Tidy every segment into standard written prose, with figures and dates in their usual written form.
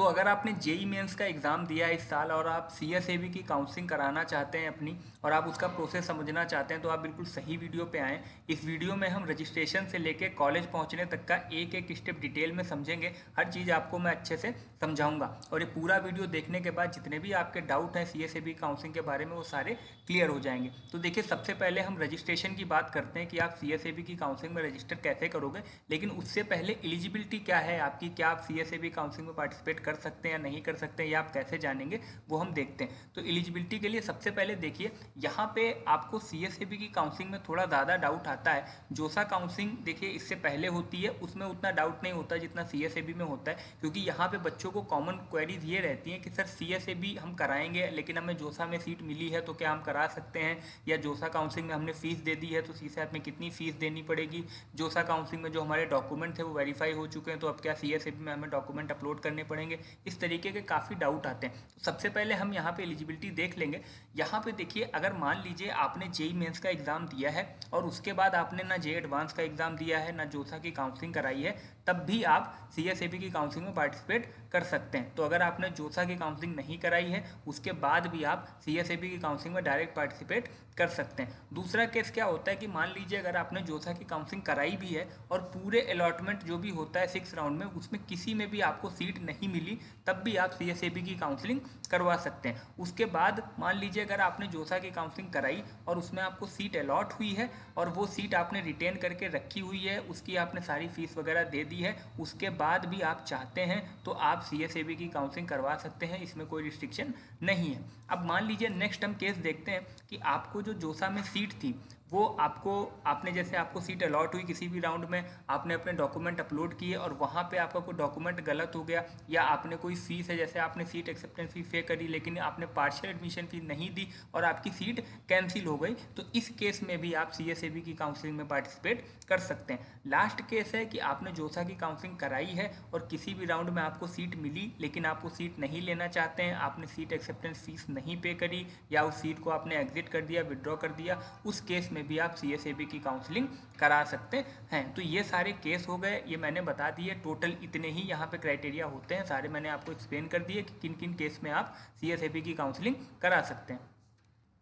तो अगर आपने जेई मेंस का एग्ज़ाम दिया है इस साल और आप सीएसएबी की काउंसलिंग कराना चाहते हैं अपनी और आप उसका प्रोसेस समझना चाहते हैं तो आप बिल्कुल सही वीडियो पे आएँ। इस वीडियो में हम रजिस्ट्रेशन से लेके कॉलेज पहुंचने तक का एक एक स्टेप डिटेल में समझेंगे। हर चीज़ आपको मैं अच्छे से समझाऊंगा और ये पूरा वीडियो देखने के बाद जितने भी आपके डाउट हैं सीएसएबी काउंसलिंग के बारे में वो सारे क्लियर हो जाएंगे। तो देखिए, सबसे पहले हम रजिस्ट्रेशन की बात करते हैं कि आप सीएसएबी की काउंसलिंग में रजिस्टर कैसे करोगे। लेकिन उससे पहले एलिजिबिलिटी क्या है आपकी, क्या आप सीएसएबी काउंसलिंग में पार्टिसिपेट कर सकते हैं या नहीं कर सकते हैं, या आप कैसे जानेंगे वो हम देखते हैं। तो एलिजिबिलिटी के लिए सबसे पहले देखिए, यहाँ पे आपको सीएसएबी की काउंसलिंग में थोड़ा ज़्यादा डाउट आता है। जोसा काउंसलिंग देखिए इससे पहले होती है, उसमें उतना डाउट नहीं होता जितना सीएसएबी में होता है, क्योंकि यहाँ पे बच्चों को कॉमन क्वेरीज ये रहती हैं कि सर सीएसएबी हम कराएंगे लेकिन हमें जोसा में सीट मिली है तो क्या हम करा सकते हैं, या जोसा काउंसलिंग में हमने फीस दे दी है तो सीसैट में कितनी फीस देनी पड़ेगी, जोसा काउंसलिंग में जो हमारे डॉक्यूमेंट थे वो वेरीफाई हो चुके हैं तो अब क्या सीएसएबी में हमें डॉक्यूमेंट अपलोड करने पड़ेंगे। इस तरीके के काफ़ी डाउट आते हैं। तो सबसे पहले हम यहाँ पे एलिजिबिलिटी देख लेंगे। यहाँ पे देखिए, अगर मान लीजिए आपने जेई मेंस का एग्ज़ाम दिया है और उसके बाद आपने ना जे एडवांस का एग्ज़ाम दिया है ना जोसा की काउंसलिंग कराई है, तब भी आप सीएसएबी की काउंसलिंग में पार्टिसिपेट कर सकते हैं। तो अगर आपने जोसा की काउंसलिंग नहीं कराई है उसके बाद भी आप सीएसएबी की काउंसलिंग में डायरेक्ट पार्टिसिपेट कर सकते हैं। दूसरा केस क्या होता है कि मान लीजिए अगर आपने जोसा की काउंसलिंग कराई भी है और पूरे अलॉटमेंट जो भी होता है 6 राउंड में उसमें किसी में भी आपको सीट नहीं मिली, तब भी आप सीएसएबी की काउंसलिंग करवा सकते हैं। उसके बाद मान लीजिए अगर आपने जोसा की काउंसलिंग कराई और उसमें आपको सीट अलॉट हुई है और वो सीट आपने रिटेन करके रखी हुई है, उसकी आपने सारी फीस वगैरह दे दी है, उसके बाद भी आप चाहते हैं तो आप सीएसएबी की काउंसलिंग करवा सकते हैं, इसमें कोई रिस्ट्रिक्शन नहीं है। अब मान लीजिए नेक्स्ट हम केस देखते हैं कि आपको जो जोसा में सीट थी वो आपने जैसे आपको सीट अलॉट हुई किसी भी राउंड में, आपने अपने डॉक्यूमेंट अपलोड किए और वहाँ पे आपका कोई डॉक्यूमेंट गलत हो गया, या आपने कोई फीस है जैसे आपने सीट एक्सेप्टेंस फी पे करी लेकिन आपने पार्शियल एडमिशन फी नहीं दी और आपकी सीट कैंसिल हो गई, तो इस केस में भी आप सीएसएबी की काउंसलिंग में पार्टिसिपेट कर सकते हैं। लास्ट केस है कि आपने जोसा की काउंसलिंग कराई है और किसी भी राउंड में आपको सीट मिली लेकिन आप वो सीट नहीं लेना चाहते हैं, आपने सीट एक्सेप्टेंस फीस नहीं पे करी या उस सीट को आपने एग्जिट कर दिया, विड्रॉ कर दिया, उस केस में भी आप सीएसएबी की काउंसलिंग करा सकते हैं। तो ये सारे केस हो गए, ये मैंने बता दिए। टोटल इतने ही यहाँ पे क्राइटेरिया होते हैं, सारे मैंने आपको एक्सप्लेन कर दिए कि किन किन केस में आप सीएसएबी की काउंसलिंग करा सकते हैं।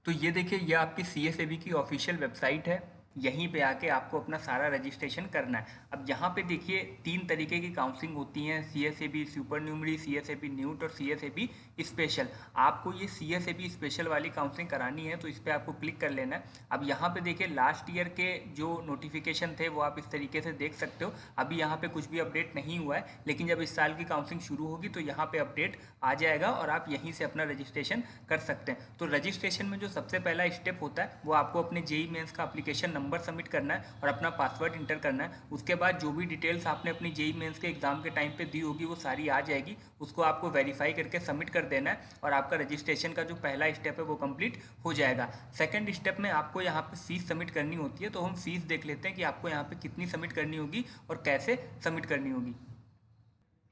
तो ये देखिए, ये आपकी सीएसएबी की ऑफिशियल वेबसाइट है, यहीं पे आके आपको अपना सारा रजिस्ट्रेशन करना है। अब यहाँ पे देखिए 3 तरीके की काउंसलिंग होती हैं, सीएसएबी सुपर न्यूमरी, सीएसएबी न्यूट और सीएसएबी स्पेशल। आपको ये सीएसएबी स्पेशल वाली काउंसलिंग करानी है तो इस पर आपको क्लिक कर लेना है। अब यहाँ पे देखिए लास्ट ईयर के जो नोटिफिकेशन थे वो आप इस तरीके से देख सकते हो। अभी यहाँ पे कुछ भी अपडेट नहीं हुआ है, लेकिन जब इस साल की काउंसलिंग शुरू होगी तो यहाँ पे अपडेट आ जाएगा और आप यहीं से अपना रजिस्ट्रेशन कर सकते हैं। तो रजिस्ट्रेशन में जो सबसे पहला स्टेप होता है वो आपको अपने जेई मेंस का एप्लीकेशन नंबर सबमिट करना है और अपना पासवर्ड इंटर करना है। उसके बाद जो भी डिटेल्स आपने अपनी जेई मेंस के एग्जाम के टाइम पे दी होगी वो सारी आ जाएगी, उसको आपको वेरीफाई करके सबमिट कर देना है और आपका रजिस्ट्रेशन का जो पहला स्टेप है वो कंप्लीट हो जाएगा। सेकंड स्टेप में आपको यहाँ पे फीस सबमिट करनी होती है, तो हम फीस देख लेते हैं कि आपको यहाँ पे कितनी सबमिट करनी होगी और कैसे सबमिट करनी होगी।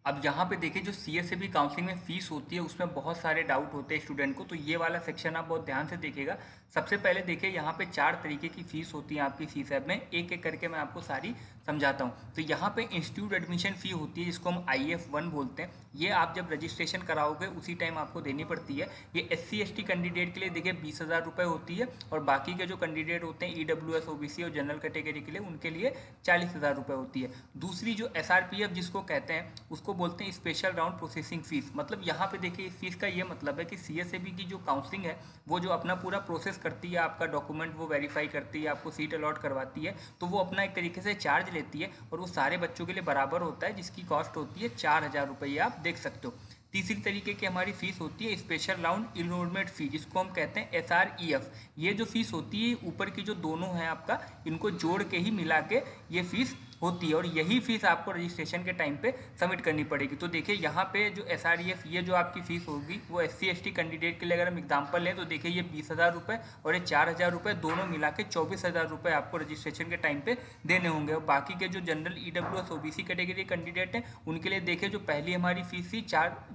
अब यहाँ पे देखिए, जो सीएसएबी काउंसलिंग में फीस होती है उसमें बहुत सारे डाउट होते हैं स्टूडेंट को, तो ये वाला सेक्शन आप बहुत ध्यान से देखिएगा। सबसे पहले देखिए, यहाँ पे 4 तरीके की फीस होती है आपकी सीसैब में, एक एक करके मैं आपको सारी समझाता हूँ। तो यहाँ पे इंस्टीट्यूट एडमिशन फ़ी होती है जिसको हम IF1 बोलते हैं, ये आप जब रजिस्ट्रेशन कराओगे उसी टाइम आपको देनी पड़ती है। ये SC/ST कैंडिडेट के लिए देखिए 20,000 रुपये होती है और बाकी के जो कैंडिडेट होते हैं EWS OBC और जनरल कैटेगरी के लिए उनके लिए 40,000 रुपये होती है। दूसरी जो SRPF जिसको कहते हैं उसको बोलते हैं स्पेशल राउंड प्रोसेसिंग फीस। मतलब यहाँ पे देखिए इस फीस का ये मतलब है कि सीएसएबी की जो काउंसलिंग है वो जो अपना पूरा प्रोसेस करती है, आपका डॉक्यूमेंट वो वेरीफाई करती है, आपको सीट अलॉट करवाती है, तो वो अपना एक तरीके से चार्ज लेती है और वो सारे बच्चों के लिए बराबर होता है, जिसकी कॉस्ट होती है 4,000 रुपये, आप देख सकते हो। तीसरी तरीके की हमारी फीस होती है स्पेशल राउंड इनरोलमेंट फी जिसको हम कहते हैं SREF। ये जो फीस होती है ऊपर की जो दोनों है आपका, इनको जोड़ के ही मिला के ये फीस होती है और यही फीस आपको रजिस्ट्रेशन के टाइम पे सबमिट करनी पड़ेगी। तो देखिए यहाँ पे जो SREF ये जो आपकी फीस होगी वो SC/ST कैंडिडेट के लिए अगर हम एग्जाम्पल लें तो देखिए ये 20,000 रुपये और ये 4,000 रुपये दोनों मिला के 24,000 रुपये आपको रजिस्ट्रेशन के टाइम पे देने होंगे। और बाकी के जो general EWS OBC category candidate हैं उनके लिए देखिए जो पहली हमारी फीस थी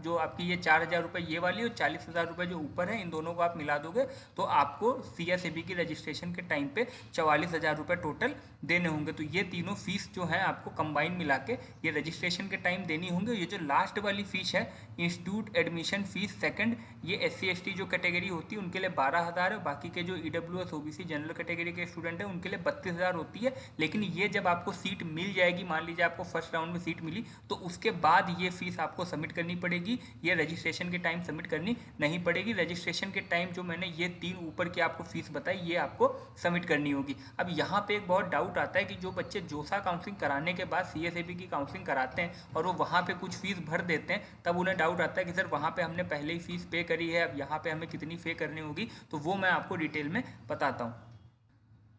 जो आपकी ये 4,000 रुपये ये वाली और 40,000 रुपये जो ऊपर है, इन दोनों को आप मिला दोगे तो आपको CSAB की रजिस्ट्रेशन के टाइम पे 44,000 रुपये टोटल देने होंगे। तो ये तीनों फीस जो है आपको कंबाइन मिला के ये रजिस्ट्रेशन के टाइम देनी होंगे। ये जो लास्ट वाली फीस है इंस्टीट्यूट एडमिशन फीस सेकंड, ये SC ST जो कैटेगरी होती है उनके लिए 12,000 है। बाकी के जो EWS OBC जनरल कैटेगरी के स्टूडेंट हैं उनके लिए 32,000 होती है। लेकिन ये जब आपको सीट मिल जाएगी, मान लीजिए आपको फर्स्ट राउंड में सीट मिली, तो उसके बाद ये फीस आपको सबमिट करनी पड़ेगी। ये रजिस्ट्रेशन के टाइम सबमिट करनी नहीं पड़ेगी। रजिस्ट्रेशन के टाइम जो मैंने ये 3 ऊपर की आपको फीस बताई ये आपको सबमिट करनी होगी। अब यहाँ पे एक बहुत डाउट आता है कि जो बच्चे जोसा काउंसलिंग कराने के बाद CSAB की काउंसलिंग कराते हैं और वो वहाँ पे कुछ फीस भर देते हैं, तब उन्हें डाउट आता है कि सर वहाँ पे हमने पहले ही फीस पे करी है, अब यहाँ पे हमें कितनी पे करनी होगी। तो वो मैं आपको डिटेल में बताता हूँ।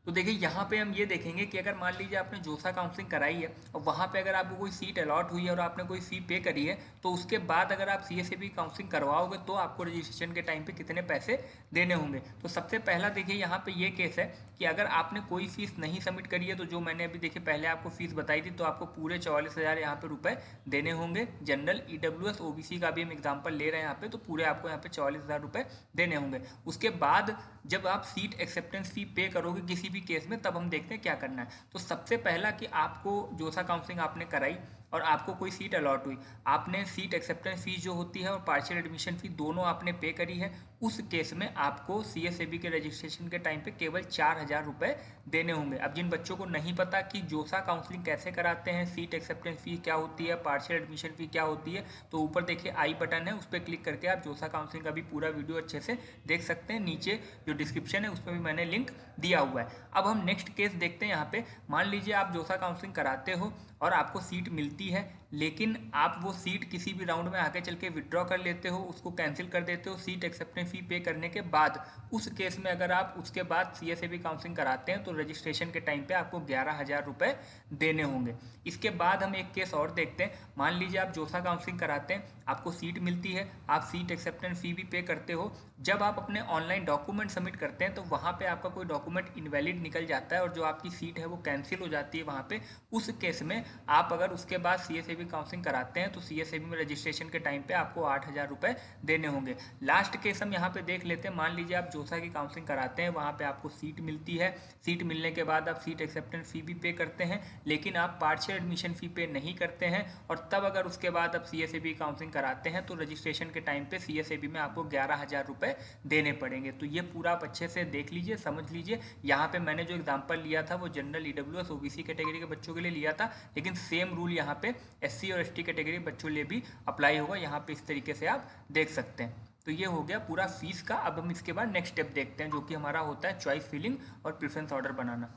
तो देखिए यहाँ पे हम ये देखेंगे कि अगर मान लीजिए आपने जोसा काउंसलिंग कराई है और वहाँ पे अगर आपको कोई सीट अलॉट हुई है और आपने कोई फ़ी पे करी है, तो उसके बाद अगर आप CSAB काउंसलिंग करवाओगे तो आपको रजिस्ट्रेशन के टाइम पे कितने पैसे देने होंगे। तो सबसे पहला देखिए यहाँ पे ये केस है कि अगर आपने कोई फीस नहीं सबमिट करी है, तो जो मैंने अभी देखिए पहले आपको फीस बताई थी, तो आपको पूरे 44,000 यहाँ पे रुपये देने होंगे। जनरल EWS OBC का भी हम एग्जाम्पल ले रहे हैं यहाँ पे, तो पूरे आपको यहाँ पे 44,000 रुपये देने होंगे। उसके बाद जब आप सीट एक्सेप्टेंस फी पे करोगे किसी भी केस में, तब हम देखते हैं क्या करना है। तो सबसे पहला कि आपको जोसा काउंसलिंग आपने कराई और आपको कोई सीट अलॉट हुई, आपने सीट एक्सेप्टेंस फीस जो होती है और पार्शियल एडमिशन फी दोनों आपने पे करी है, उस केस में आपको CSAB के रजिस्ट्रेशन के टाइम पे केवल 4,000 रुपये देने होंगे। अब जिन बच्चों को नहीं पता कि जोसा काउंसलिंग कैसे कराते हैं, सीट एक्सेप्टेंस फी क्या होती है, पार्शियल एडमिशन फी क्या होती है, तो ऊपर देखिए आई बटन है, उस पर क्लिक करके आप जोसा काउंसलिंग का भी पूरा वीडियो अच्छे से देख सकते हैं। नीचे जो डिस्क्रिप्शन है उसमें भी मैंने लिंक दिया हुआ है। अब हम नेक्स्ट केस देखते हैं। यहाँ पे मान लीजिए आप जोसा काउंसलिंग कराते हो और आपको सीट मिलती है, लेकिन आप वो सीट किसी भी राउंड में आगे चल के विड्रॉ कर लेते हो, उसको कैंसिल कर देते हो सीट एक्सेप्टेंस फी पे करने के बाद। उस केस में अगर आप उसके बाद CSAB काउंसलिंग कराते हैं तो रजिस्ट्रेशन के टाइम पे आपको 11,000 रुपये देने होंगे। इसके बाद हम एक केस और देखते हैं। मान लीजिए आप जोसा काउंसलिंग कराते हैं, आपको सीट मिलती है, आप सीट एक्सेप्टेंस फी भी पे करते हो। जब आप अपने ऑनलाइन डॉक्यूमेंट सबमिट करते हैं तो वहाँ पे आपका कोई डॉक्यूमेंट इनवैलिड निकल जाता है और जो आपकी सीट है वो कैंसिल हो जाती है वहाँ पे। उस केस में आप अगर उसके बाद CSAB काउंसलिंग कराते हैं तो CSAB में रजिस्ट्रेशन के टाइम पे आपको 8,000 रुपये देने होंगे। लास्ट केस हम यहाँ पे देख लेते हैं। मान लीजिए आप जोसा की काउंसलिंग कराते हैं, वहाँ पे आपको सीट मिलती है, सीट मिलने के बाद आप सीट एक्सेप्टेंस फी भी पे करते हैं, लेकिन आप पार्शियल एडमिशन फी पे नहीं करते हैं, और तब अगर उसके बाद आप CSAB काउंसलिंग कराते हैं तो रजिस्ट्रेशन के टाइम पे CSAB में आपको 11,000 रुपये देने पड़ेंगे। तो ये पूरा आप अच्छे से देख लीजिए, समझ लीजिए। यहाँ पे मैंने जो एग्जांपल लिया था वो जनरल EWS OBC कैटेगरी के बच्चों के लिए लिया था, लेकिन सेम रूल यहाँ पे SC और ST कैटेगरी बच्चों के लिए भी अप्लाई होगा। यहाँ पे इस तरीके से आप देख सकते हैं। तो ये हो गया पूरा फीस का। अब हम इसके बाद नेक्स्ट स्टेप देखते हैं, जो कि हमारा होता है चॉइस फिलिंग और प्रेफरेंस ऑर्डर बनाना।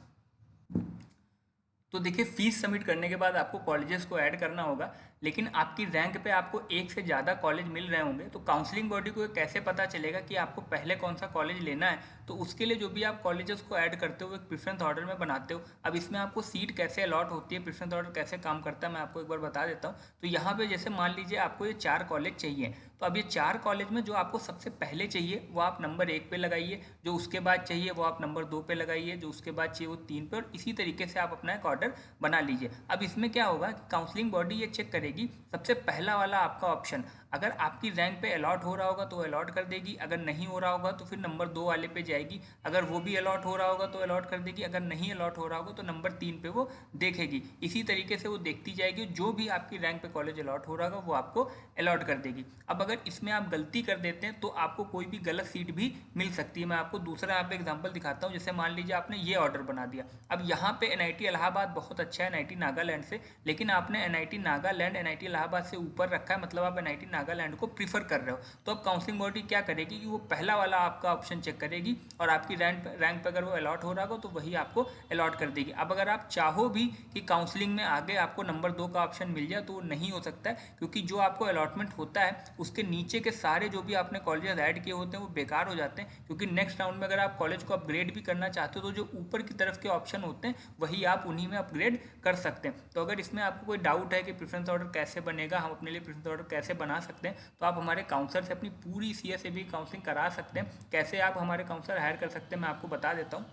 तो देखिए फीस सबमिट करने के बाद आपको कॉलेजेस को ऐड करना होगा, लेकिन आपकी रैंक पे आपको एक से ज़्यादा कॉलेज मिल रहे होंगे। तो काउंसलिंग बॉडी को कैसे पता चलेगा कि आपको पहले कौन सा कॉलेज लेना है? तो उसके लिए जो भी आप कॉलेजेस को ऐड करते हो एक प्रेफरेंस ऑर्डर में बनाते हो। अब इसमें आपको सीट कैसे अलॉट होती है, प्रेफरेंस ऑर्डर कैसे काम करता है, मैं आपको एक बार बता देता हूँ। तो यहाँ पे जैसे मान लीजिए आपको ये 4 कॉलेज चाहिए, तो अब ये 4 कॉलेज में जो आपको सबसे पहले चाहिए वो आप नंबर 1 पे लगाइए, जो उसके बाद चाहिए वो आप नंबर 2 पे लगाइए, जो उसके बाद चाहिए वो 3 पे, और इसी तरीके से आप अपना एक ऑर्डर बना लीजिए। अब इसमें क्या होगा कि काउंसलिंग बॉडी ये चेक करेगी, सबसे पहला वाला आपका ऑप्शन अगर आपकी रैंक पे अलॉट हो रहा होगा तो अलॉट कर देगी, अगर नहीं हो रहा होगा तो फिर नंबर 2 वाले पे जाएगी, अगर वो भी अलॉट हो रहा होगा तो अलॉट कर देगी, अगर नहीं अलॉट हो रहा होगा तो नंबर 3 पे वो देखेगी। इसी तरीके से वो देखती जाएगी, जो भी आपकी रैंक पे कॉलेज अलॉट हो रहा होगा वो आपको अलॉट कर देगी। अब अगर इसमें आप गलती कर देते हैं तो आपको कोई भी गलत सीट भी मिल सकती है। मैं आपको दूसरा यहाँ पे एग्जाम्पल दिखाता हूँ। जैसे मान लीजिए आपने ये ऑर्डर बना दिया, अब यहाँ पे NIT इलाहाबाद बहुत अच्छा है NIT नागालैंड से, लेकिन आपने NIT नागालैंड NIT इलाहाबाद से ऊपर रखा है, मतलब आप NIT नागालैंड को प्रीफर कर रहे हो। तो अब काउंसलिंग बॉडी क्या करेगी कि वो पहला वाला आपका ऑप्शन चेक करेगी और आपकी रैंक पे अगर वो अलॉट हो रहा होगा तो वही आपको अलॉट कर देगी। अब अगर आप चाहो भी कि काउंसलिंग में आगे आपको नंबर 2 का ऑप्शन मिल जाए तो वो नहीं हो सकता है, क्योंकि जो आपको अलॉटमेंट होता है उसके नीचे के सारे जो भी आपने कॉलेजेस ऐड किए होते हैं वो बेकार हो जाते हैं, क्योंकि नेक्स्ट राउंड में अगर आप कॉलेज को अपग्रेड भी करना चाहते हो तो जो ऊपर की तरफ के ऑप्शन होते हैं वही आप उन्हीं में अपग्रेड कर सकते हैं। तो अगर इसमें आपको कोई डाउट है कि प्रेफरेंस ऑर्डर कैसे बनेगा, हम अपने लिए प्रेफरेंस ऑर्डर कैसे बना सकते हैं, तो आप हमारे काउंसलर से अपनी पूरी CSAB काउंसलिंग करा सकते हैं। कैसे आप हमारे काउंसलर हायर कर सकते हैं मैं आपको बता देता हूँ।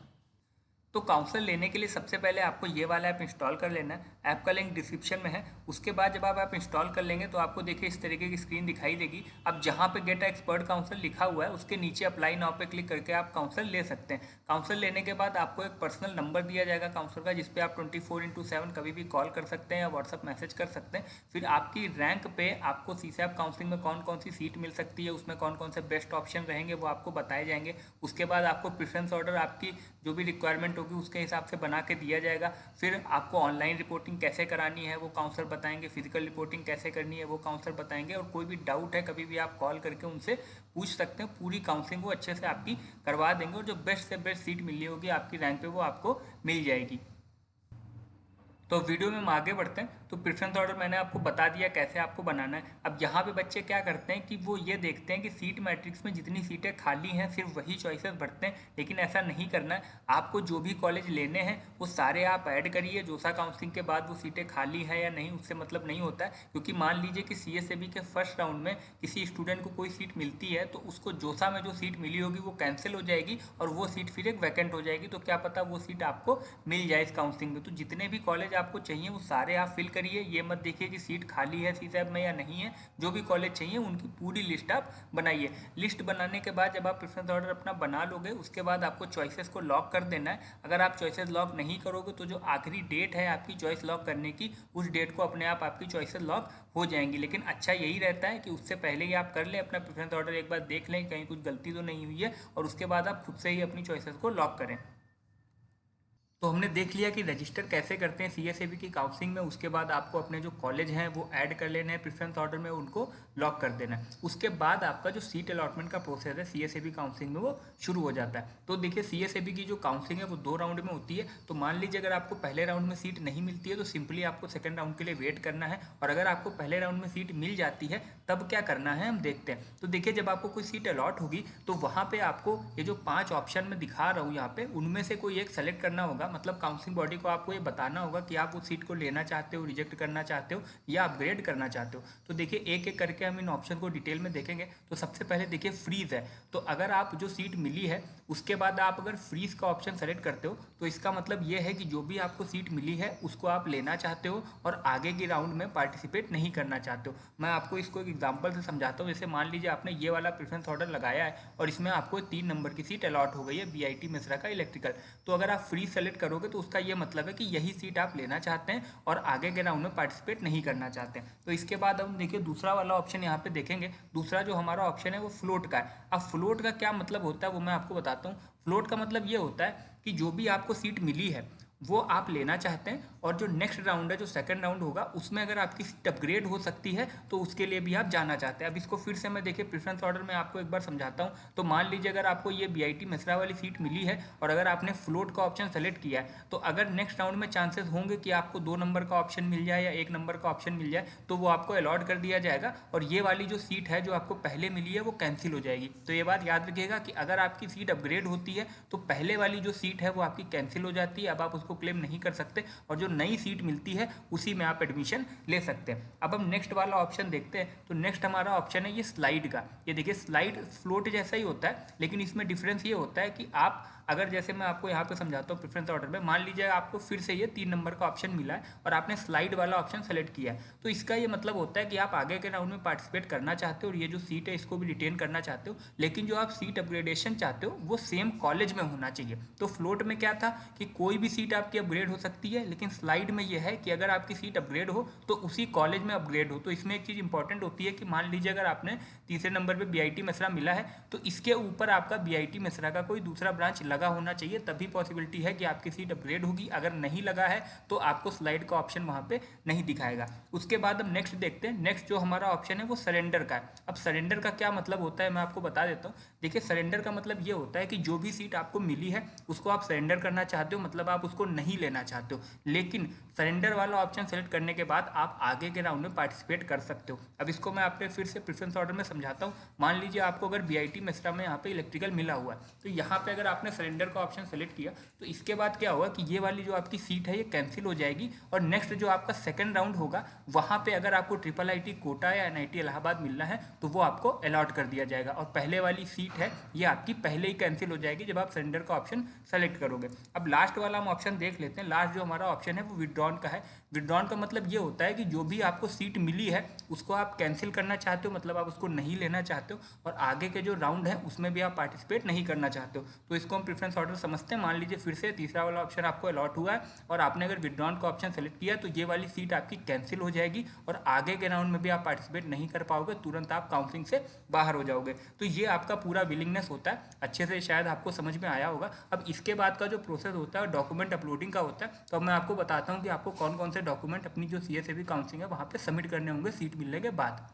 तो काउंसलर लेने के लिए सबसे पहले आपको ये वाला ऐप इंस्टॉल कर लेना है। ऐप का लिंक डिस्क्रिप्शन में है। उसके बाद जब आप ऐप इंस्टॉल कर लेंगे तो आपको देखिए इस तरीके की स्क्रीन दिखाई देगी। अब जहाँ पे गेट एक्सपर्ट काउंसलर लिखा हुआ है उसके नीचे अप्लाई नाउ पे क्लिक करके आप काउंसलर ले सकते हैं। काउंसलर लेने के बाद आपको एक पर्सनल नंबर दिया जाएगा काउंसलर का, जिसपे आप 24/7 कभी भी कॉल कर सकते हैं या व्हाट्सअप मैसेज कर सकते हैं। फिर आपकी रैंक पे आपको सीसैप काउंसलिंग में कौन कौन सी सीट मिल सकती है, उसमें कौन कौन से बेस्ट ऑप्शन रहेंगे वो आपको बताए जाएंगे। उसके बाद आपको प्रेफरेंस ऑर्डर आपकी जो भी रिक्वायरमेंट होगी उसके हिसाब से बना के दिया जाएगा। फिर आपको ऑनलाइन रिपोर्टिंग कैसे करानी है वो काउंसलर बताएंगे, फिजिकल रिपोर्टिंग कैसे करनी है वो काउंसलर बताएंगे, और कोई भी डाउट है कभी भी आप कॉल करके उनसे पूछ सकते हैं। पूरी काउंसलिंग वो अच्छे से आपकी करवा देंगे और जो बेस्ट से बेस्ट सीट मिली होगी आपकी रैंक पे वो आपको मिल जाएगी। तो वीडियो में हम आगे बढ़ते हैं। तो प्रेफरेंस ऑर्डर मैंने आपको बता दिया कैसे आपको बनाना है। अब यहाँ पे बच्चे क्या करते हैं कि वो ये देखते हैं कि सीट मैट्रिक्स में जितनी सीटें खाली हैं सिर्फ वही चॉइसेस भरते हैं, लेकिन ऐसा नहीं करना है। आपको जो भी कॉलेज लेने हैं वो सारे आप ऐड करिए। जोसा काउंसलिंग के बाद वो सीटें खाली हैं या नहीं उससे मतलब नहीं होता है, क्योंकि मान लीजिए कि CSAB के फर्स्ट राउंड में किसी स्टूडेंट को कोई सीट मिलती है तो उसको जोसा में जो सीट मिली होगी वो कैंसिल हो जाएगी और वो सीट फिर एक वैकेंट हो जाएगी। तो क्या पता वो सीट आपको मिल जाए इस काउंसलिंग में। तो जितने भी कॉलेज आपको चाहिए वो सारे आप फिल करिए। ये मत देखिए कि सीट खाली है सीसैप में या नहीं है। जो भी कॉलेज चाहिए उनकी पूरी लिस्ट आप बनाइए। लिस्ट बनाने के बाद जब आप प्रेफरेंस ऑर्डर अपना बना लोगे उसके बाद आपको चॉइसेस को लॉक कर देना है। अगर आप चॉइसेस लॉक नहीं करोगे तो जो आखिरी डेट है आपकी चॉइस लॉक करने की उस डेट को अपने आप आपकी चॉइसेस लॉक हो जाएंगी। लेकिन अच्छा यही रहता है कि उससे पहले ही आप कर लें अपना प्रेफरेंस ऑर्डर, एक बार देख लें कहीं कुछ गलती तो नहीं हुई है, और उसके बाद आप खुद से ही अपनी चॉइसेस को लॉक करें। तो हमने देख लिया कि रजिस्टर कैसे करते हैं CSAB की काउंसलिंग में। उसके बाद आपको अपने जो कॉलेज हैं वो ऐड कर लेने हैं प्रेफरेंस ऑर्डर में, उनको लॉक कर देना है। उसके बाद आपका जो सीट अलॉटमेंट का प्रोसेस है CSAB काउंसलिंग में वो शुरू हो जाता है। तो देखिए CSAB की जो काउंसलिंग है वो 2 राउंड में होती है। तो मान लीजिए अगर आपको पहले राउंड में सीट नहीं मिलती है तो सिंपली आपको सेकेंड राउंड के लिए वेट करना है, और अगर आपको पहले राउंड में सीट मिल जाती है तब क्या करना है हम देखते हैं। तो देखिए जब आपको कोई सीट अलॉट होगी तो वहाँ पे आपको ये जो 5 ऑप्शन में दिखा रहा हूँ यहाँ पे उनमें से कोई एक सेलेक्ट करना होगा। मतलब काउंसलिंग बॉडी को आपको ये बताना होगा कि आप उस सीट को लेना चाहते हो, रिजेक्ट करना चाहते हो या अपग्रेड करना चाहते हो। तो देखिए एक एक करके हम इन ऑप्शन को डिटेल में देखेंगे। तो सबसे पहले देखिए फ्रीज है। तो अगर आप जो सीट मिली है उसके बाद आप अगर फ्रीज का ऑप्शन सेलेक्ट करते हो तो इसका मतलब ये है कि जो भी आपको सीट मिली है उसको आप लेना चाहते हो और आगे के राउंड में पार्टिसिपेट नहीं करना चाहते हो। मैं आपको इसको एक एग्जांपल से समझाता हूँ। जैसे मान लीजिए आपने ये वाला प्रेफरेंस ऑर्डर लगाया है और इसमें आपको 3 नंबर की सीट अलॉट हो गई है BIT मिश्रा का इलेक्ट्रिकल। तो अगर आप फ्री सेलेक्ट करोगे तो उसका ये मतलब है कि यही सीट आप लेना चाहते हैं और आगे के राउंड में पार्टिसिपेट नहीं करना चाहते हैं। तो इसके बाद हम देखिए दूसरा वाला ऑप्शन यहाँ पे देखेंगे। दूसरा जो हमारा ऑप्शन है वो फ्लोट का है। अब फ्लोट का क्या मतलब होता है वो मैं आपको बताता हूँ। फ्लोट का मतलब ये होता है कि जो भी आपको सीट मिली है वो आप लेना चाहते हैं और जो नेक्स्ट राउंड है जो सेकंड राउंड होगा उसमें अगर आपकी सीट अपग्रेड हो सकती है तो उसके लिए भी आप जाना चाहते हैं। अब इसको फिर से मैं देखिए प्रेफरेंस ऑर्डर में आपको एक बार समझाता हूँ। तो मान लीजिए अगर आपको ये BIT मिश्रा वाली सीट मिली है और अगर आपने फ्लोट का ऑप्शन सेलेक्ट किया है तो अगर नेक्स्ट राउंड में चांसेस होंगे कि आपको 2 नंबर का ऑप्शन मिल जाए या 1 नंबर का ऑप्शन मिल जाए तो वो आपको अलॉट कर दिया जाएगा और ये वाली जो सीट है जो आपको पहले मिली है वो कैंसिल हो जाएगी। तो ये बात याद रखिएगा कि अगर आपकी सीट अपग्रेड होती है तो पहले वाली जो सीट है वो आपकी कैंसिल हो जाती है। अब आप उसको क्लेम नहीं कर सकते और जो नई सीट मिलती है उसी में आप एडमिशन ले सकते हैं। अब हम नेक्स्ट वाला ऑप्शन देखते हैं। तो नेक्स्ट हमारा ऑप्शन है ये स्लाइड का। ये देखिए स्लाइड फ्लोट जैसा ही होता है लेकिन इसमें डिफरेंस ये होता है कि आप अगर जैसे मैं आपको यहाँ पे समझाता हूँ प्रेफरेंस ऑर्डर में, मान लीजिए आपको फिर से ये 3 नंबर का ऑप्शन मिला है और आपने स्लाइड वाला ऑप्शन सेलेक्ट किया है। तो इसका ये मतलब होता है कि आप आगे के राउंड में पार्टिसिपेट करना चाहते हो और ये जो सीट है इसको भी रिटेन करना चाहते हो, लेकिन जो आप सीट अपग्रेडेशन चाहते हो वो सेम कॉलेज में होना चाहिए। तो फ्लोट में क्या था कि कोई भी सीट आपकी अपग्रेड हो सकती है, लेकिन स्लाइड में ये है कि अगर आपकी सीट अपग्रेड हो तो उसी कॉलेज में अपग्रेड हो। तो इसमें एक चीज़ इंपॉर्टेंट होती है कि मान लीजिए अगर आपने तीसरे नंबर पर BIT मिश्रा मिला है तो इसके ऊपर आपका BIT मिश्रा का कोई दूसरा ब्रांच लगा होना चाहिए, तभी पॉसिबिलिटी है कि आपकी सीट अपग्रेड होगी। अगर नहीं लगा है तो आपको स्लाइड का ऑप्शन वहां पे नहीं दिखाएगा। उसके बाद हम नेक्स्ट देखते हैं। नेक्स्ट जो हमारा ऑप्शन है वो सरेंडर का है। अब सरेंडर का क्या मतलब होता है मैं आपको बता देता हूँ। देखिए सरेंडर का मतलब ये होता है कि जो भी सीट आपको मिली है उसको आप सरेंडर करना चाहते हो, मतलब आप उसको नहीं लेना चाहते हो, लेकिन सरेंडर वाला ऑप्शन सेलेक्ट करने के बाद आप आगे के राउंड में पार्टिसिपेट कर सकते हो। अब इसको मैं आपको फिर से प्रेफरेंस ऑर्डर में समझाता हूँ। मान लीजिए आपको अगर BIT मिश्रा में यहाँ पे इलेक्ट्रिकल मिला हुआ है तो यहाँ पे अगर आपने सरेंडर का ऑप्शन सेलेक्ट किया तो इसके बाद क्या होगा कि ये वाली जो आपकी सीट है ये कैंसिल हो जाएगी और नेक्स्ट जो आपका सेकंड राउंड होगा वहाँ पे अगर आपको ट्रिपल आईटी कोटा या एनआईटी इलाहाबाद मिलना है तो वो आपको अलॉट कर दिया जाएगा और पहले वाली सीट है ये आपकी पहले ही कैंसिल हो जाएगी जब आप सरेंडर का ऑप्शन सेलेक्ट करोगे। अब लास्ट वाला हम ऑप्शन देख लेते हैं। लास्ट जो हमारा ऑप्शन है वो विड्रॉन का है। विड्रॉन का मतलब ये होता है कि जो भी आपको सीट मिली है उसको आप कैंसिल करना चाहते हो, मतलब आप उसको नहीं लेना चाहते हो और आगे के जो राउंड है उसमें भी आप पार्टिसिपेट नहीं करना चाहते हो, तो इसको हम प्रेफरेंस ऑर्डर समझते हैं। मान लीजिए फिर से तीसरा वाला ऑप्शन आपको अलॉट हुआ है और आपने अगर विड्रॉन का ऑप्शन सेलेक्ट किया तो ये वाली सीट आपकी कैंसिल हो जाएगी और आगे के राउंड में भी आप पार्टिसिपेट नहीं कर पाओगे, तुरंत आप काउंसलिंग से बाहर हो जाओगे। तो ये आपका पूरा विलिंगनेस होता है। अच्छे से शायद आपको समझ में आया होगा। अब इसके बाद का जो प्रोसेस होता है डॉक्यूमेंट अपलोडिंग का होता है। तो अब मैं आपको बताता हूँ कि आपको कौन कौन से डॉक्यूमेंट अपनी जो सीएसएबी काउंसलिंग है वहाँ पे सबमिट करने होंगे सीट मिलने के बाद।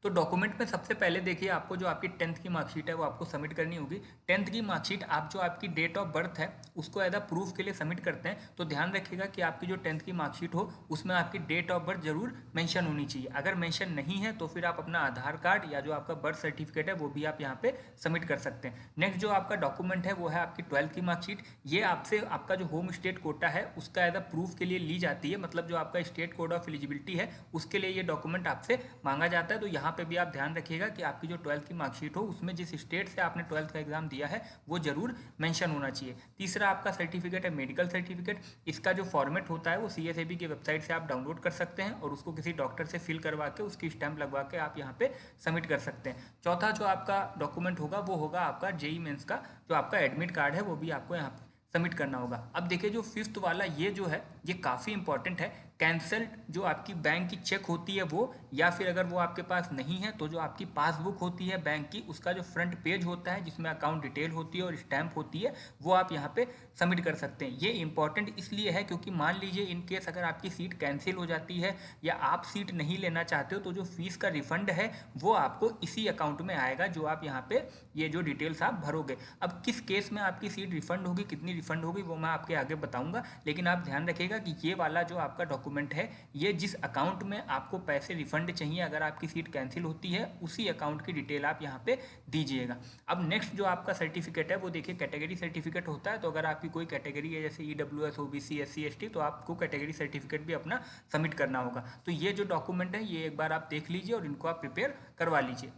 तो डॉक्यूमेंट में सबसे पहले देखिए आपको जो आपकी 10th की मार्कशीट है वो आपको सबमिट करनी होगी। 10th की मार्कशीट आप जो आपकी डेट ऑफ बर्थ है उसको एज अ प्रूफ के लिए सबमिट करते हैं। तो ध्यान रखिएगा कि आपकी जो 10th की मार्कशीट हो उसमें आपकी डेट ऑफ बर्थ जरूर मेंशन होनी चाहिए। अगर मेंशन नहीं है तो फिर आप अपना आधार कार्ड या जो आपका बर्थ सर्टिफिकेट है वो भी आप यहाँ पे सबमिट कर सकते हैं। नेक्स्ट जो आपका डॉक्यूमेंट है वो है आपकी 12th की मार्कशीट। ये आपसे आपका जो होम स्टेट कोटा है उसका एज अ प्रूफ के लिए ली जाती है, मतलब जो आपका स्टेट कोड ऑफ एलिजिबिलिटी है उसके लिए ये डॉक्यूमेंट आपसे मांगा जाता है। तो यहाँ पे भी आप ध्यान रखिएगा कि आपकी जो 12th की मार्कशीट हो उसमें जिस स्टेट से आपने 12th का एग्जाम दिया है वो जरूर मेंशन होना चाहिए। तीसरा आपका सर्टिफिकेट है मेडिकल सर्टिफिकेट। इसका जो फॉर्मेट होता है वो सीएसएबी की वेबसाइट से आप डाउनलोड कर सकते हैं और उसको किसी डॉक्टर से फिल करवा के उसकी स्टैंप लगवा के आप यहाँ पे सबमिट कर सकते हैं। चौथा जो आपका डॉक्यूमेंट होगा वो होगा आपका जेई मेंस का जो आपका एडमिट कार्ड है वो भी आपको यहाँ पे सबमिट करना होगा। अब देखिए जो 5th वाला ये जो है ये काफ़ी इंपॉर्टेंट है। कैंसल्ड जो आपकी बैंक की चेक होती है वो, या फिर अगर वो आपके पास नहीं है तो जो आपकी पासबुक होती है बैंक की उसका जो फ्रंट पेज होता है जिसमें अकाउंट डिटेल होती है और स्टैंप होती है वो आप यहाँ पे सबमिट कर सकते हैं। ये इंपॉर्टेंट इसलिए है क्योंकि मान लीजिए इन केस अगर आपकी सीट कैंसिल हो जाती है या आप सीट नहीं लेना चाहते हो तो जो फीस का रिफंड है वो आपको इसी अकाउंट में आएगा जो आप यहाँ पे ये जो डिटेल्स आप भरोगे। अब किस केस में आपकी सीट रिफंड होगी, कितनी रिफंड होगी वो मैं आपके आगे बताऊंगा, लेकिन आप ध्यान रखिएगा कि ये वाला जो आपका डॉक्यूमेंट है ये जिस अकाउंट में आपको पैसे रिफंड चाहिए अगर आपकी सीट कैंसिल होती है उसी अकाउंट की डिटेल आप यहाँ पे दीजिएगा। अब नेक्स्ट जो आपका सर्टिफिकेट है वो देखिए कैटेगरी सर्टिफिकेट होता है। तो अगर आपकी कोई कैटेगरी है जैसे ईडब्ल्यूएस, ओबीसी, एससी, एसटी तो आपको कैटेगरी सर्टिफिकेट भी अपना सबमिट करना होगा। तो ये जो डॉक्यूमेंट है ये एक बार आप देख लीजिए और इनको आप प्रिपेयर करवा लीजिए।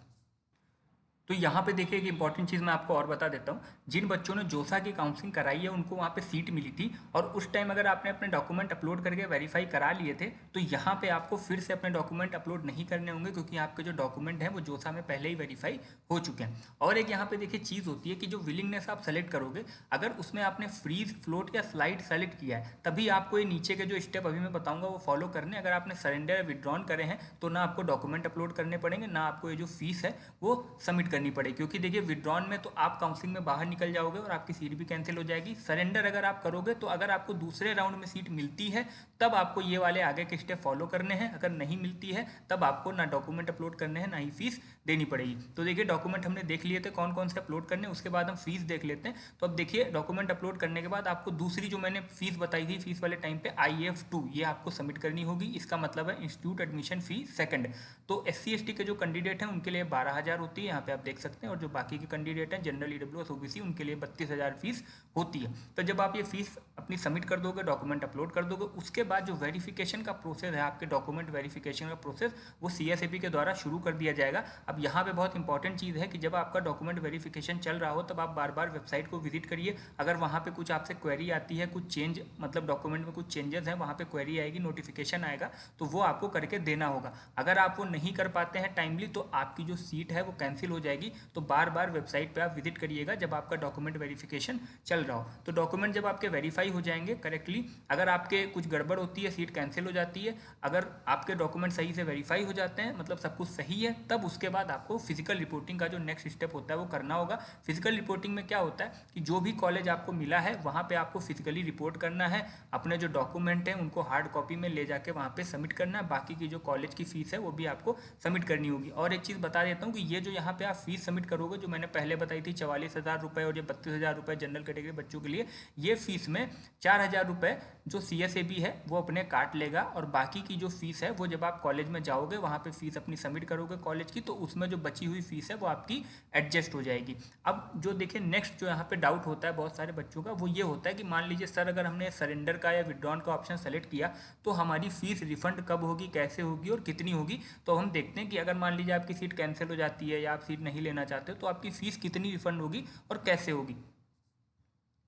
तो यहाँ पे देखिए एक इंपॉर्टेंट चीज़ मैं आपको और बता देता हूँ। जिन बच्चों ने जोसा की काउंसलिंग कराई है उनको वहाँ पे सीट मिली थी और उस टाइम अगर आपने अपने डॉक्यूमेंट अपलोड करके वेरीफाई करा लिए थे तो यहाँ पे आपको फिर से अपने डॉक्यूमेंट अपलोड नहीं करने होंगे क्योंकि आपके जो डॉक्यूमेंट हैं वो जोसा में पहले ही वेरीफाई हो चुके हैं। और एक यहाँ पे देखिए चीज़ होती है कि जो विलिंगनेस आप सेलेक्ट करोगे अगर उसमें आपने फ्रीज, फ्लोट या स्लाइड सेलेक्ट किया है तभी आपको ये नीचे के जो स्टेप अभी मैं बताऊँगा वो फॉलो करने। अगर आपने सरेंडर विड्रॉन करे हैं तो ना आपको डॉक्यूमेंट अपलोड करने पड़ेंगे ना आपको ये जो फीस है वो सबमिट करनी पड़ेगी, क्योंकि देखिए विड्रॉन में तो आप काउंसलिंग में बाहर निकल जाओगे और आपकी सीट भी कैंसिल हो जाएगी। सरेंडर अगर आप करोगे तो अगर आपको दूसरे राउंड में सीट मिलती है तब आपको ये वाले आगे के स्टेप फॉलो करने हैं, अगर नहीं मिलती है तब आपको ना डॉक्यूमेंट अपलोड करने हैं ना ही फीस देनी पड़ेगी। तो देखिए डॉक्यूमेंट हमने देख लिए थे कौन कौन से अपलोड करने, उसके बाद हम फीस देख लेते हैं। तो अब देखिए डॉक्यूमेंट अपलोड करने के बाद आपको दूसरी जो मैंने फीस बताई थी फीस वाले टाइम पे IF2 ये आपको सबमिट करनी होगी। इसका मतलब है इंस्टीट्यूट एडमिशन फी सेकंड। तो SC/ST के जो कैंडिडेट हैं उनके लिए 12,000 होती है, यहाँ पे आप देख सकते हैं, और जो बाकी के कैंडिडेट हैं जनरल, ईडब्ल्यूएस, ओबीसी उनके लिए 32,000 फीस होती है। तो जब आप ये फीस अपनी सबमिट कर दोगे, डॉक्यूमेंट अपलोड कर दोगे, उसके बाद जो वेरिफिकेशन का प्रोसेस है आपके डॉक्यूमेंट वेरिफिकेशन का प्रोसेस वो CSAP के द्वारा शुरू कर दिया जाएगा। अब यहाँ पे बहुत इंपॉर्टेंट चीज़ है कि जब आपका डॉक्यूमेंट वेरिफिकेशन चल रहा हो तब आप बार बार वेबसाइट को विजिट करिए। अगर वहाँ पे कुछ आपसे क्वेरी आती है, कुछ चेंज मतलब डॉक्यूमेंट में कुछ चेंजेस हैं, वहाँ पे क्वेरी आएगी, नोटिफिकेशन आएगा, तो वो आपको करके देना होगा। अगर आप वो नहीं कर पाते हैं टाइमली तो आपकी जो सीट है वो कैंसिल हो जाएगी। तो बार बार वेबसाइट पे आप विजिट करिएगा जब आपका डॉक्यूमेंट वेरिफिकेशन चल रहा हो। तो डॉक्यूमेंट जब आपके वेरीफाई हो जाएंगे करेक्टली, अगर आपके कुछ गड़बड़ होती है, सीट कैंसिल हो जाती है, अगर आपके डॉक्यूमेंट सही से वेरीफाई हो जाते हैं मतलब सब कुछ सही है, तब उसके बाद आपको फिजिकल रिपोर्टिंग का जो नेक्स्ट स्टेप होता है वो करना होगा। फिजिकल रिपोर्टिंग में क्या होता है कि जो भी कॉलेज आपको मिला है वहाँ पे आपको फिजिकली रिपोर्ट करना है, अपने जो डॉक्यूमेंट हैं उनको हार्ड कॉपी में ले जाके वहाँ पे सबमिट करना है, बाकी की जो कॉलेज की फीस है वो भी आपको सबमिट करनी होगी। और एक चीज़ बता देता हूँ कि ये जो यहाँ पे आप फीस सबमिट करोगे, जो मैंने पहले बताई थी 44,000 रुपये और ये 32,000 रुपये जनरल कैटेगरी बच्चों के लिए, ये फीस में 4,000 रुपये जो CSAB है वो अपने काट लेगा। और बाकी की जो फीस है वो जब आप कॉलेज में जाओगे वहाँ पे फीस अपनी सबमिट करोगे कॉलेज की, तो उसमें जो बची हुई फीस है वो आपकी एडजस्ट हो जाएगी। अब जो देखिए नेक्स्ट जो यहाँ पे डाउट होता है बहुत सारे बच्चों का, वो ये होता है कि मान लीजिए सर अगर हमने सरेंडर का या विड्रॉन का ऑप्शन सेलेक्ट किया तो हमारी फीस रिफंड कब होगी, कैसे होगी और कितनी होगी। तो हम देखते हैं कि अगर मान लीजिए आपकी सीट कैंसिल हो जाती है या आप सीट नहीं लेना चाहते तो आपकी फीस कितनी रिफंड होगी और कैसे होगी।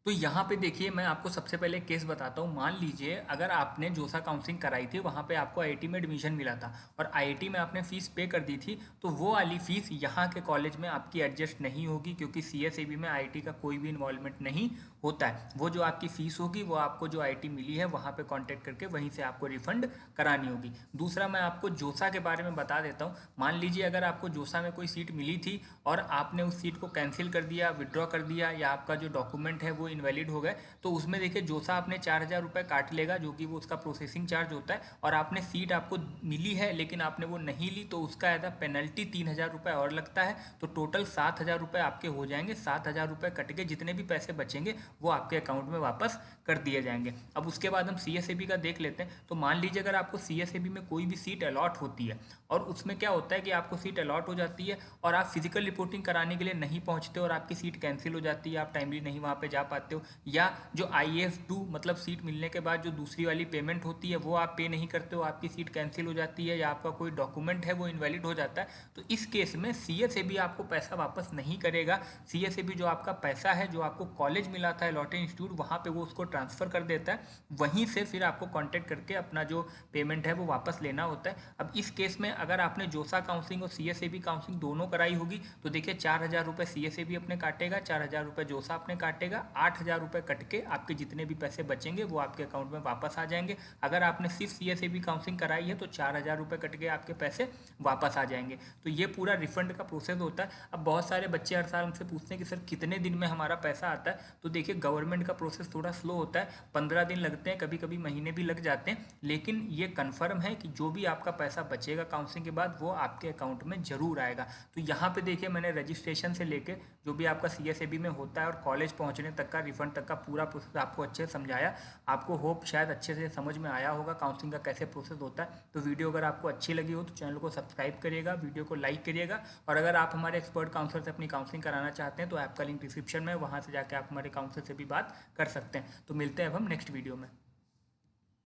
तो यहाँ पे देखिए मैं आपको सबसे पहले केस बताता हूँ। मान लीजिए अगर आपने जोसा काउंसलिंग कराई थी, वहाँ पे आपको आईआईटी में एडमिशन मिला था और आईआईटी में आपने फीस पे कर दी थी, तो वो वाली फीस यहाँ के कॉलेज में आपकी एडजस्ट नहीं होगी, क्योंकि CSAB में आईआईटी का कोई भी इन्वॉल्वमेंट नहीं होता है। वो जो आपकी फ़ीस होगी वो आपको जो आईआईटी मिली है वहाँ पे कांटेक्ट करके वहीं से आपको रिफंड करानी होगी। दूसरा मैं आपको जोसा के बारे में बता देता हूँ। मान लीजिए अगर आपको जोसा में कोई सीट मिली थी और आपने उस सीट को कैंसिल कर दिया, विड्रॉ कर दिया, या आपका जो डॉक्यूमेंट है वो इनवैलिड हो गए, तो उसमें देखिए जोसा आपने 4,000 रुपये काट लेगा, जो कि वो उसका प्रोसेसिंग चार्ज होता है। और आपने सीट आपको मिली है लेकिन आपने वो नहीं ली, तो उसका एज अ पेनल्टी 3,000 रुपये और लगता है। तो टोटल 7,000 रुपये आपके हो जाएंगे। 7,000 रुपये कट के जितने भी पैसे बचेंगे वो आपके अकाउंट में वापस कर दिए जाएंगे। अब उसके बाद हम CSAB का देख लेते हैं। तो मान लीजिए अगर आपको CSAB में कोई भी सीट अलॉट होती है और उसमें क्या होता है कि आपको सीट अलॉट हो जाती है और आप फिजिकल रिपोर्टिंग कराने के लिए नहीं पहुंचते और आपकी सीट कैंसिल हो जाती है, आप टाइमली नहीं वहां पे जा पाते हो, या जो IAS2 मतलब सीट मिलने के बाद जो दूसरी वाली पेमेंट होती है वो आप पे नहीं करते हो, आपकी सीट कैंसिल हो जाती है, या आपका कोई डॉक्यूमेंट है वो इनवैलिड हो जाता है, तो इस केस में CSAB आपको पैसा वापस नहीं करेगा। CSAB जो आपका पैसा है जो आपको कॉलेज मिला था अलॉटेड इंस्टीट्यूट, वहाँ पे वो उसको ट्रांसफ़र कर देता है। वहीं से फिर आपको कॉन्टेक्ट करके अपना जो पेमेंट है वो वापस लेना होता है। अब इस केस में अगर आपने जोसा काउंसलिंग और CSAB काउंसलिंग दोनों कराई होगी तो देखिए 4,000 रुपये CSAB अपने काटेगा, 4,000 रुपये जोसा अपने काटेगा, 8,000 रुपये कट के आपके जितने भी पैसे बचेंगे वो आपके अकाउंट में वापस आ जाएंगे। अगर आपने सिर्फ CSAB काउंसलिंग कराई है तो 4,000 रुपये कट के आपके पैसे वापस आ जाएंगे। तो ये पूरा रिफंड का प्रोसेस होता है। अब बहुत सारे बच्चे हर साल हमसे पूछते हैं कि सर कितने दिन में हमारा पैसा आता है। तो देखिए गवर्नमेंट का प्रोसेस थोड़ा स्लो होता है, 15 दिन लगते हैं, कभी कभी महीने भी लग जाते हैं, लेकिन ये कन्फर्म है कि जो भी आपका पैसा बचेगा काउंसलिंग के बाद वो आपके अकाउंट में जरूर आएगा। तो यहाँ पे देखिए मैंने रजिस्ट्रेशन से लेके जो भी आपका CSAB में होता है और कॉलेज पहुँचने तक का रिफंड तक का पूरा प्रोसेस आपको अच्छे से समझाया। आपको होप शायद अच्छे से समझ में आया होगा काउंसलिंग का कैसे प्रोसेस होता है। तो वीडियो अगर आपको अच्छी लगी हो तो चैनल को सब्सक्राइब करिएगा, वीडियो को लाइक करिएगा, और अगर आप हमारे एक्सपर्ट काउंसलर से अपनी काउंसलिंग कराना चाहते हैं तो ऐप का लिंक डिस्क्रिप्शन में, वहाँ से जाकर आप हमारे काउंसलर से भी बात कर सकते हैं। तो मिलते हैं अब हम नेक्स्ट वीडियो में।